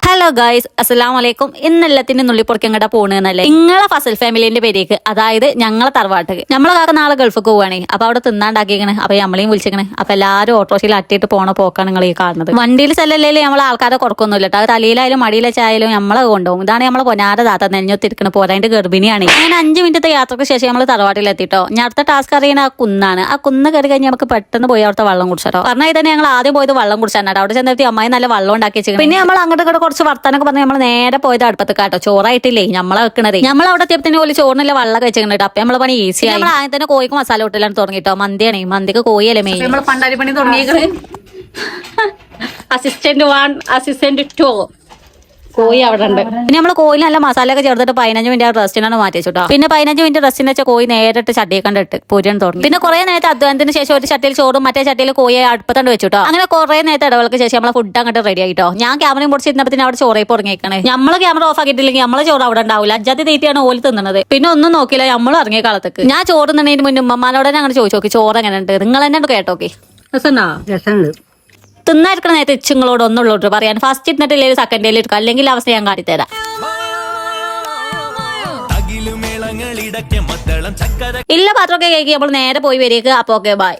Hello guys, അസ്സലാമു അലൈക്കും. ഇന്നെല്ലാത്തിനും നുള്ളിപ്പൊറക്കി അങ്ങോട്ടാ പോണെന്നല്ലേ നിങ്ങളെ ഫസൽ ഫാമിലിന്റെ പേരേക്ക്, അതായത് ഞങ്ങളെ തറവാട്ടേക്ക്. നമ്മളെ കാക്ക നാളെ ഗൾഫിൽ പോവാണേ. അപ്പൊ അവിടെ തിന്നാണ്ടാക്കിക്കണേ. അപ്പൊ നമ്മളെയും വിളിച്ചിക്കണേ. അപ്പൊ എല്ലാരും ഓട്ടോറിക്ഷയിൽ അട്ടിയിട്ട് പോണ പോക്കാണ് നിങ്ങൾ ഈ കാണുന്നത്. വണ്ടിയിൽ ചെല്ലല്ലേ നമ്മളെ ആൾക്കാരെ കൊടുക്കൊന്നുമില്ല കേട്ടോ. അത് തലയിലായാലും മടിയിലായാലും നമ്മളെ കൊണ്ടുപോകും. ഇതാണ് നമ്മളെ പൊന്നാര താത്ത നെഞ്ഞൊത്തിരിക്കണ പോരാൻ്റെ ഗർഭിണിയാണ്. അങ്ങനെ 5 മിനിറ്റത്തെ യാത്രക്ക് ശേഷം നമ്മൾ തറവാട്ടിൽ എത്തിട്ടോ. ഞാൻ അടുത്ത ടാസ്ക് അറിയുന്ന ആ കുന്നാണ്. ആ കുന്ന് കയറി കഴിഞ്ഞാൽ നമുക്ക് പെട്ടെന്ന് പോയി അവിടുത്തെ വെള്ളം കുടിച്ചോ. പറഞ്ഞാൽ തന്നെ ഞങ്ങൾ ആദ്യം പോയത് വെള്ളം കുടിച്ചാണ്. അവിടെ ചെന്നെത്തി അമ്മായി നല്ല വെള്ളം ഉണ്ടാക്കി വെച്ചു. പിന്നെ നമ്മൾ അങ്ങോട്ട് കുറച്ച് വർത്താനൊക്കെ പറഞ്ഞ് നമ്മൾ നേരെ പോയത് അടുപ്പത്ത് കാട്ടോ. ചോറായിട്ടില്ലേ നമ്മളെ വെക്കണത്. നമ്മൾ അവിടെ എത്തിയപ്പത്തിന് പോലെ ചോറിനുള്ള വെള്ളം കഴിച്ചിട്ടുണ്ട്. അപ്പൊ നമ്മളെ പണി ഈസി ആയി. നമ്മൾ ആദ്യം തന്നെ കോഴിക്ക് മസാല കൂട്ടലാണ് തുടങ്ങിട്ടോ. മന്തിയാണ്. മന്തിക്ക് കോഴിയല്ലേ മെയിൻ. നമ്മൾ പണ്ടാരി പണി തുടങ്ങിയത്. അസിസ്റ്റന്റ് 1, അസിസ്റ്റന്റ് 2 കോഴി അവിടെ ഉണ്ട്. പിന്നെ നമ്മൾ കോഴി നല്ല മസാല ഒക്കെ ചേർത്തിട്ട് 15 മിനിറ്റ് റെസ്റ്റിനാണ് മാറ്റി വെച്ചിട്ടോ. പിന്നെ 15 മിനിറ്റ് റെസ്റ്റിന് വെച്ചാൽ കോഴി നേരിട്ട് ചട്ടിയെ കണ്ടിട്ട് പൊരിയാൻ തുടങ്ങി. പിന്നെ കുറെ നേരത്തെ അധ്വാനത്തിന് ശേഷം ഒരു ചട്ടിയിൽ ചോറും മറ്റേ ചട്ടിയിൽ കോഴിയെ അടുപ്പത്തണ്ട് വെച്ചിട്ടോ. അങ്ങനെ കുറെ നേരത്തെ ഇടവേളക്ക് ശേഷം നമ്മളെ ഫുഡ് അങ്ങോട്ട് റെഡി ആയിട്ടോ. ഞാൻ ക്യാമറയും പൊടിച്ചിരുന്നപ്പത്തിന് അവിടെ ചോറേ ഇറങ്ങിയേക്കണേ. നമ്മള് ക്യാമറ ഓഫ് ആക്കിയിട്ടില്ലെങ്കിൽ നമ്മളെ ചോറ് അവിടെ ഉണ്ടാവില്ല. അജാതി തീറ്റിയാണ് ഓല് തിന്നുന്നത്. പിന്നെ ഒന്നും നോക്കില്ല, നമ്മൾ ഇറങ്ങിയ കാലത്തേക്ക്. ഞാൻ ചോറ് തിന്നതിന് മുന്നേ ഉമ്മമാരോടെ അങ്ങനെ ചോദിച്ചു നോക്കി ചോറ് എങ്ങനെ ഉണ്ട്. നിങ്ങൾ തന്നെ കേട്ടോക്കെ. തിന്നായിരിക്കണ നേരത്തെ ഇച്ചുങ്ങളോട് ഒന്നുള്ളൂ പറയാൻ. ഫസ്റ്റ് ഇട്ടിട്ടില്ലേ സെക്കൻഡ് ഡേയിൽ എടുക്കാം, അല്ലെങ്കിൽ അവസ്ഥ ഞാൻ കാട്ടിത്തരാം. ഇല്ല പാത്രമൊക്കെ കേൾക്കി നമ്മൾ നേരെ പോയി വരിക. അപ്പൊ ഓക്കെ ബൈ.